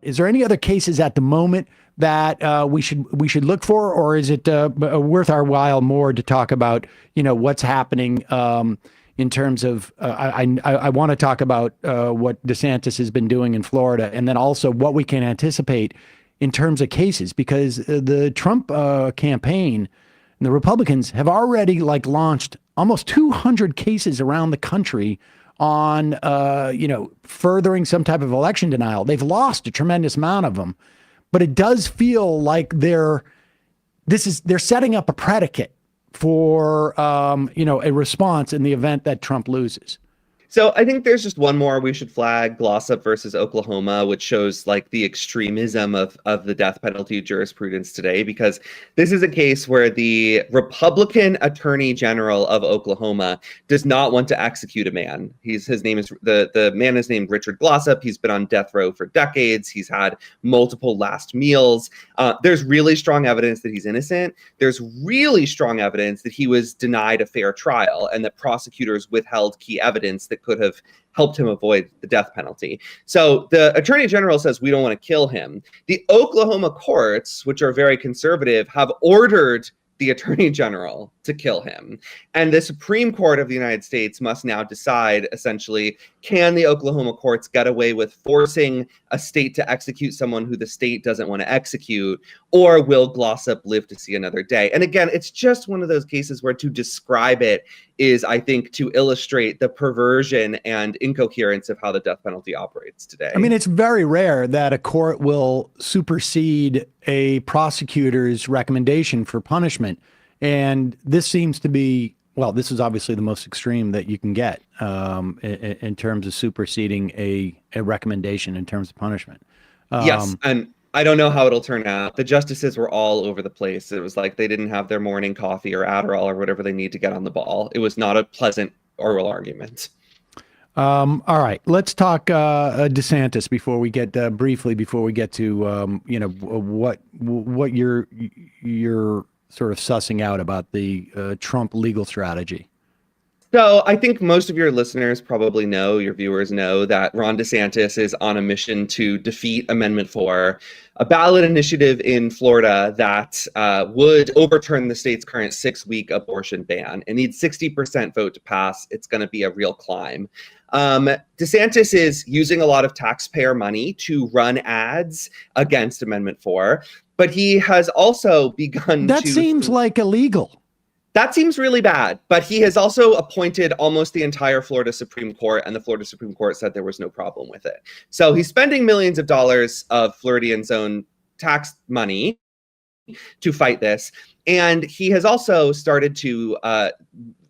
Is there any other cases at the moment that we should look for, or is it worth our while more to talk about, what's happening in terms of I want to talk about what DeSantis has been doing in Florida, and then also what we can anticipate in terms of cases, because the Trump campaign and the Republicans have already launched almost 200 cases around the country on furthering some type of election denial. They've lost a tremendous amount of them, but it does feel like they're setting up a predicate for a response in the event that Trump loses. So I think there's just one more we should flag, Glossup versus Oklahoma, which shows the extremism of the death penalty jurisprudence today, because this is a case where the Republican Attorney General of Oklahoma does not want to execute a man. The man is named Richard Glossup. He's been on death row for decades. He's had multiple last meals. There's really strong evidence that he's innocent. There's really strong evidence that he was denied a fair trial and that prosecutors withheld key evidence that could have helped him avoid the death penalty. So the Attorney General says we don't want to kill him. The Oklahoma courts, which are very conservative, have ordered the Attorney General to kill him. And the Supreme Court of the United States must now decide, essentially, can the Oklahoma courts get away with forcing a state to execute someone who the state doesn't want to execute, or will Glossup live to see another day? And again, it's just one of those cases where to describe it is, I think, to illustrate the perversion and incoherence of how the death penalty operates today. I mean, it's very rare that a court will supersede a prosecutor's recommendation for punishment. And this seems to be, well, this is obviously the most extreme that you can get in terms of superseding a recommendation in terms of punishment. Yes, and I don't know how it'll turn out. The justices were all over the place. It was like they didn't have their morning coffee or Adderall or whatever they need to get on the ball. It was not a pleasant oral argument. All right, let's talk DeSantis before we get to what you're sort of sussing out about the Trump legal strategy. So I think most of your listeners probably know, your viewers know, that Ron DeSantis is on a mission to defeat Amendment 4, a ballot initiative in Florida that would overturn the state's current 6-week abortion ban. It needs 60% vote to pass. It's going to be a real climb. DeSantis is using a lot of taxpayer money to run ads against Amendment 4, but he has also begun That seems like illegal. That seems really bad, but he has also appointed almost the entire Florida Supreme Court, and the Florida Supreme Court said there was no problem with it. So he's spending millions of dollars of Floridians' own tax money to fight this, and he has also started to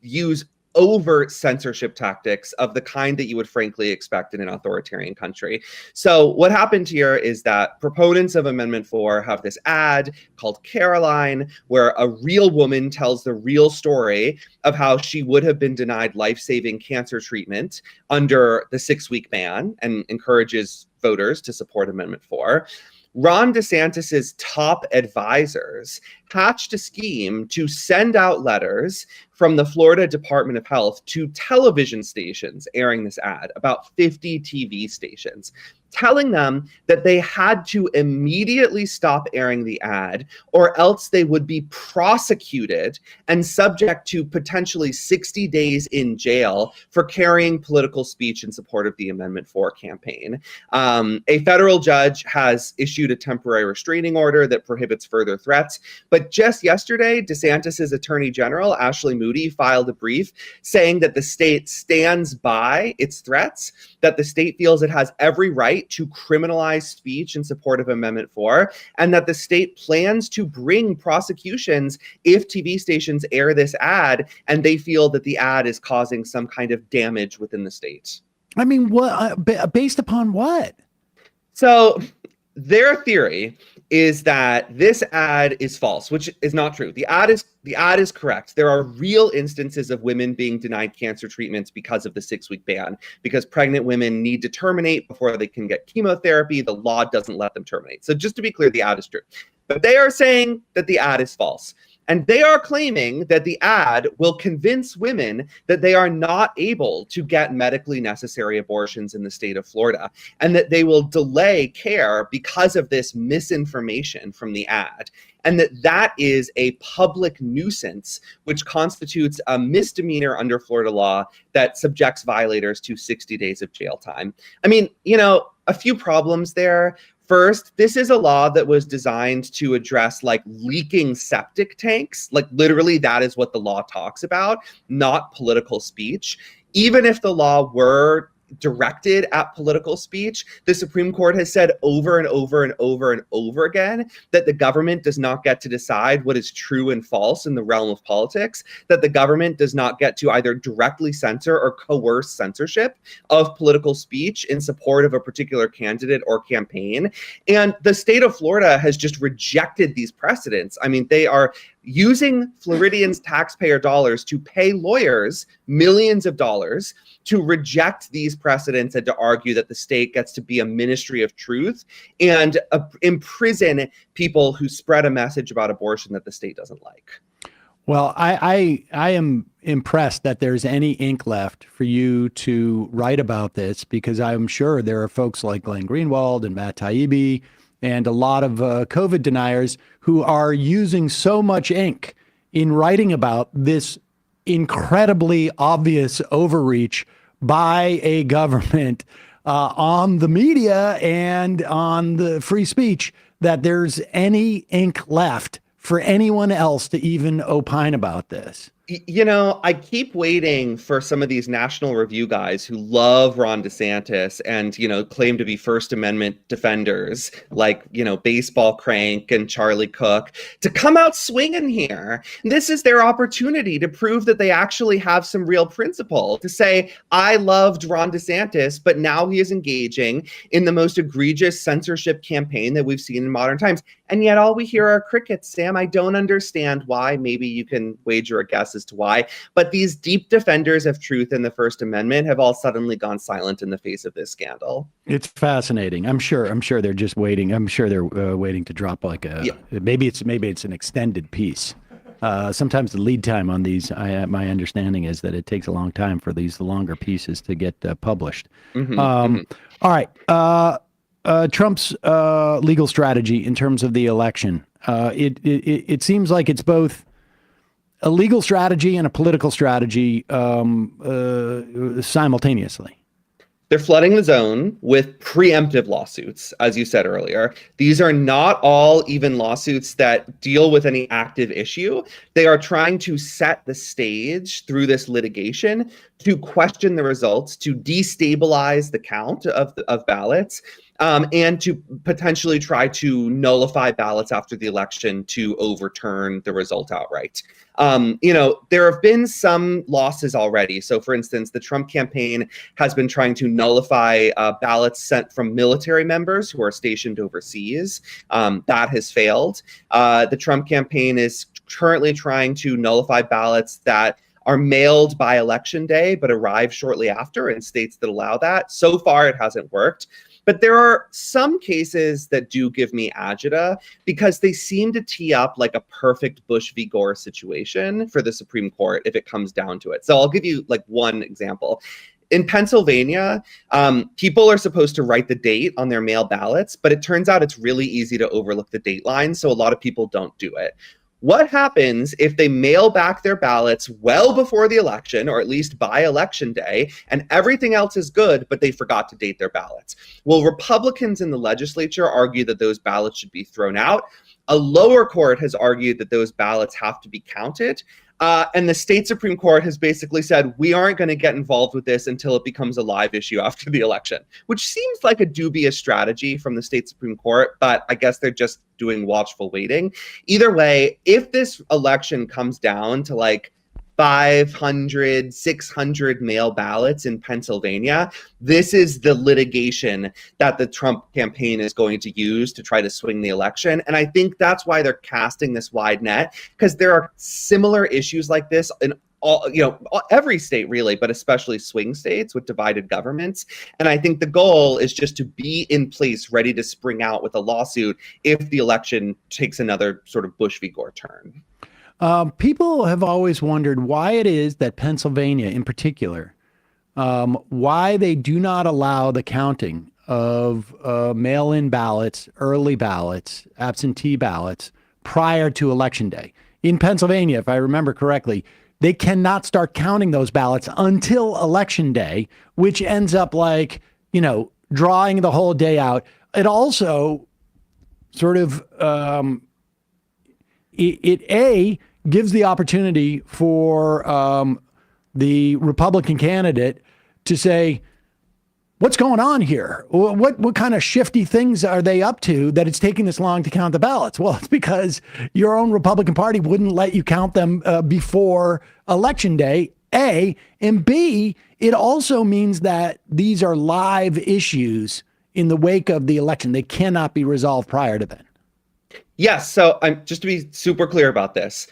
use overt censorship tactics of the kind that you would frankly expect in an authoritarian country. So what happened here is that proponents of Amendment 4 have this ad called Caroline, where a real woman tells the real story of how she would have been denied life-saving cancer treatment under the 6-week ban, and encourages voters to support Amendment 4. Ron DeSantis's top advisors hatched a scheme to send out letters from the Florida Department of Health to television stations airing this ad, about 50 TV stations, telling them that they had to immediately stop airing the ad, or else they would be prosecuted and subject to potentially 60 days in jail for carrying political speech in support of the Amendment 4 campaign. A federal judge has issued a temporary restraining order that prohibits further threats. But just yesterday, DeSantis's Attorney General, Ashley Moody, filed a brief saying that the state stands by its threats, that the state feels it has every right to criminalize speech in support of Amendment 4, and that the state plans to bring prosecutions if TV stations air this ad and they feel that the ad is causing some kind of damage within the state. I mean, what based upon what? So their theory is that this ad is false, which is not true. The ad is correct. There are real instances of women being denied cancer treatments because of the 6-week ban, because pregnant women need to terminate before they can get chemotherapy. The law doesn't let them terminate. So just to be clear, the ad is true. But they are saying that the ad is false. And they are claiming that the ad will convince women that they are not able to get medically necessary abortions in the state of Florida, and that they will delay care because of this misinformation from the ad. And that is a public nuisance, which constitutes a misdemeanor under Florida law that subjects violators to 60 days of jail time. I mean, a few problems there. First, this is a law that was designed to address like leaking septic tanks. Like literally that is what the law talks about, not political speech. Even if the law were directed at political speech, the Supreme Court has said over and over and over and over again that the government does not get to decide what is true and false in the realm of politics, that the government does not get to either directly censor or coerce censorship of political speech in support of a particular candidate or campaign. And the state of Florida has just rejected these precedents. I mean, they are using Floridians' taxpayer dollars to pay lawyers millions of dollars to reject these precedents and to argue that the state gets to be a ministry of truth and imprison people who spread a message about abortion that the state doesn't like. Well, I am impressed that there's any ink left for you to write about this, because I'm sure there are folks like Glenn Greenwald and Matt Taibbi and a lot of COVID deniers who are using so much ink in writing about this incredibly obvious overreach by a government on the media and on the free speech, that there's any ink left for anyone else to even opine about this. I keep waiting for some of these National Review guys who love Ron DeSantis and, claim to be First Amendment defenders like, Baseball Crank and Charlie Cook to come out swinging here. This is their opportunity to prove that they actually have some real principle, to say, I loved Ron DeSantis, but now he is engaging in the most egregious censorship campaign that we've seen in modern times. And yet all we hear are crickets, Sam. I don't understand why. Maybe you can wager a guess as to why. But these deep defenders of truth in the First Amendment have all suddenly gone silent in the face of this scandal. It's fascinating. I'm sure they're just waiting. I'm sure they're waiting to drop like maybe it's an extended piece. Sometimes the lead time on these, my understanding is that it takes a long time for these longer pieces to get published. All right. Trump's legal strategy in terms of the election. It seems like it's both a legal strategy and a political strategy simultaneously. They're flooding the zone with preemptive lawsuits, as you said earlier. These are not all even lawsuits that deal with any active issue. They are trying to set the stage through this litigation to question the results, to destabilize the count of ballots, and to potentially try to nullify ballots after the election to overturn the result outright. There have been some losses already. So, for instance, the Trump campaign has been trying to nullify ballots sent from military members who are stationed overseas. That has failed. The Trump campaign is currently trying to nullify ballots that are mailed by election day but arrive shortly after in states that allow that. So far, it hasn't worked. But there are some cases that do give me agita because they seem to tee up like a perfect Bush v. Gore situation for the Supreme Court if it comes down to it. So I'll give you like one example. In Pennsylvania, people are supposed to write the date on their mail ballots, but it turns out it's really easy to overlook the date line, so a lot of people don't do it. What happens if they mail back their ballots well before the election, or at least by election day, and everything else is good, but they forgot to date their ballots? Well, Republicans in the legislature argue that those ballots should be thrown out. A lower court has argued that those ballots have to be counted. And the state Supreme Court has basically said, we aren't going to get involved with this until it becomes a live issue after the election, which seems like a dubious strategy from the state Supreme Court, but I guess they're just doing watchful waiting. Either way, if this election comes down to like 500, 600 mail ballots in Pennsylvania, this is the litigation that the Trump campaign is going to use to try to swing the election. And I think that's why they're casting this wide net, because there are similar issues like this in every state really, but especially swing states with divided governments. And I think the goal is just to be in place, ready to spring out with a lawsuit if the election takes another sort of Bush v. Gore turn. People have always wondered why it is that Pennsylvania, in particular, why they do not allow the counting of mail-in ballots, early ballots, absentee ballots prior to Election Day. In Pennsylvania, if I remember correctly, they cannot start counting those ballots until Election Day, which ends up like, drawing the whole day out. It also sort of, it gives the opportunity for the Republican candidate to say, what's going on here? What kind of shifty things are they up to that it's taking this long to count the ballots? Well, it's because your own Republican Party wouldn't let you count them before Election Day, A. And B, it also means that these are live issues in the wake of the election. They cannot be resolved prior to then. Yes. So just to be super clear about this,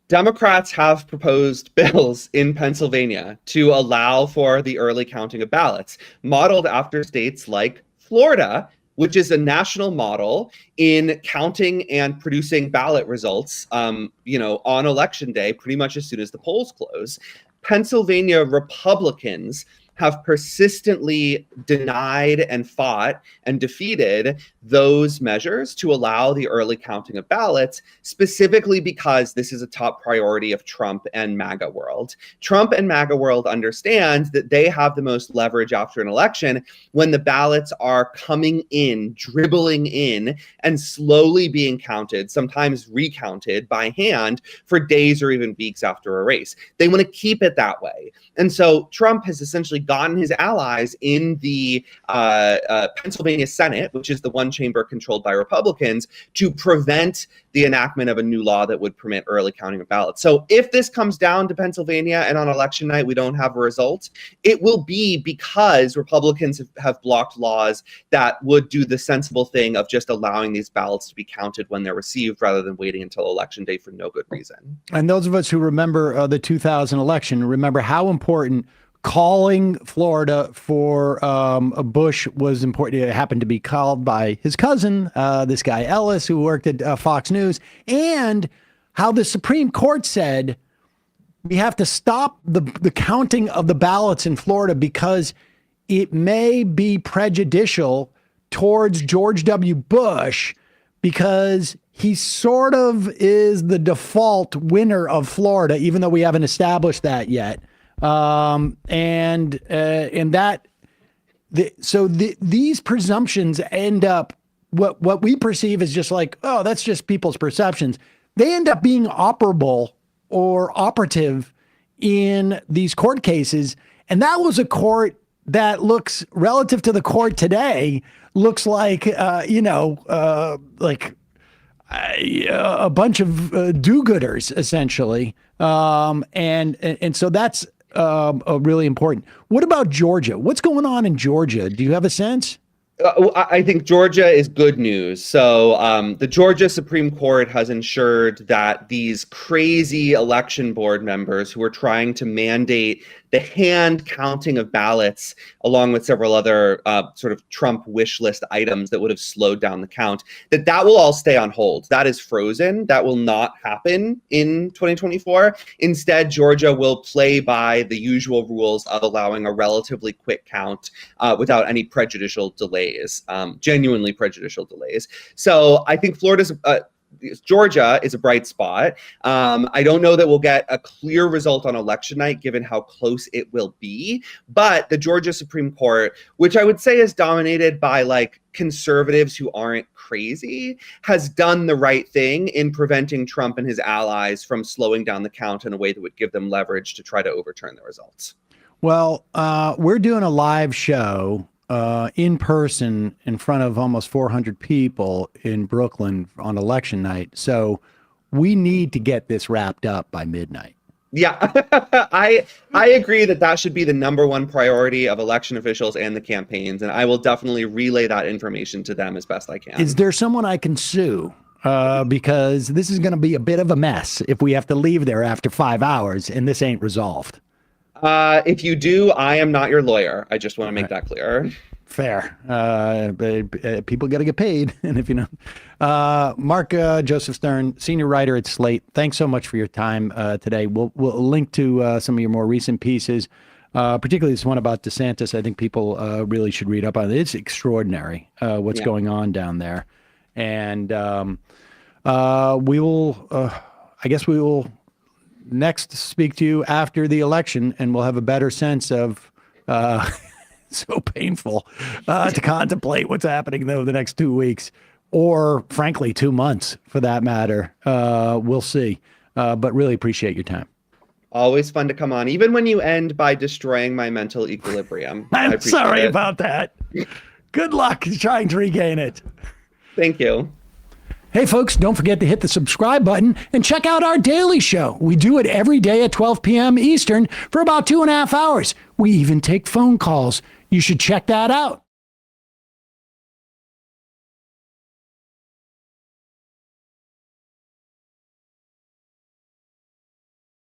Democrats have proposed bills in Pennsylvania to allow for the early counting of ballots, modeled after states like Florida, which is a national model in counting and producing ballot results, on Election Day, pretty much as soon as the polls close. Pennsylvania Republicans have persistently denied and fought and defeated those measures to allow the early counting of ballots, specifically because this is a top priority of Trump and MAGA world. Trump and MAGA world understand that they have the most leverage after an election when the ballots are coming in, dribbling in, and slowly being counted, sometimes recounted by hand for days or even weeks after a race. They want to keep it that way. And so Trump has essentially gotten his allies in the Pennsylvania Senate, which is the one chamber controlled by Republicans, to prevent the enactment of a new law that would permit early counting of ballots. So if this comes down to Pennsylvania and on election night we don't have a result, it will be because Republicans have blocked laws that would do the sensible thing of just allowing these ballots to be counted when they're received rather than waiting until election day for no good reason. And those of us who remember the 2000 election, remember how important calling Florida for Bush was important. It happened to be called by his cousin, this guy Ellis, who worked at Fox News, and how the Supreme Court said we have to stop the counting of the ballots in Florida because it may be prejudicial towards George W. Bush because he sort of is the default winner of Florida, even though we haven't established that yet. These presumptions end up what we perceive as just like, oh, that's just people's perceptions. They end up being operable or operative in these court cases. And that was a court that looks relative to the court today, looks like, like a bunch of do-gooders, essentially. And so that's really important. What about Georgia? What's going on in Georgia? Do you have a sense? I think Georgia is good news. So the Georgia Supreme Court has ensured that these crazy election board members who are trying to mandate the hand counting of ballots, along with several other sort of Trump wish list items that would have slowed down the count, that will all stay on hold. That is frozen. That will not happen in 2024. Instead, Georgia will play by the usual rules of allowing a relatively quick count without any prejudicial delays, genuinely prejudicial delays. So I think Georgia is a bright spot. I don't know that we'll get a clear result on election night, given how close it will be. But the Georgia Supreme Court, which I would say is dominated by like conservatives who aren't crazy, has done the right thing in preventing Trump and his allies from slowing down the count in a way that would give them leverage to try to overturn the results. Well, we're doing a live show in person in front of almost 400 people in Brooklyn on election night. So we need to get this wrapped up by midnight. Yeah, I agree that should be the number one priority of election officials and the campaigns. And I will definitely relay that information to them as best I can. Is there someone I can sue? Because this is going to be a bit of a mess if we have to leave there after 5 hours and this ain't resolved. If you do, I am not your lawyer. I just want to make that clear. Fair. People got to get paid. And if you know, Mark Joseph Stern, senior writer at Slate, thanks so much for your time today. We'll link to some of your more recent pieces, particularly this one about DeSantis. I think people really should read up on it. It's extraordinary what's going on down there. And we will, I guess we will next speak to you after the election, and we'll have a better sense of so painful to contemplate what's happening, though, the next 2 weeks, or frankly, 2 months for that matter. We'll see. But really appreciate your time. Always fun to come on, even when you end by destroying my mental equilibrium. I'm sorry about that. Good luck trying to regain it. Thank you. Hey, folks, don't forget to hit the subscribe button and check out our daily show. We do it every day at 12 p.m. Eastern for about 2.5 hours. We even take phone calls. You should check that out.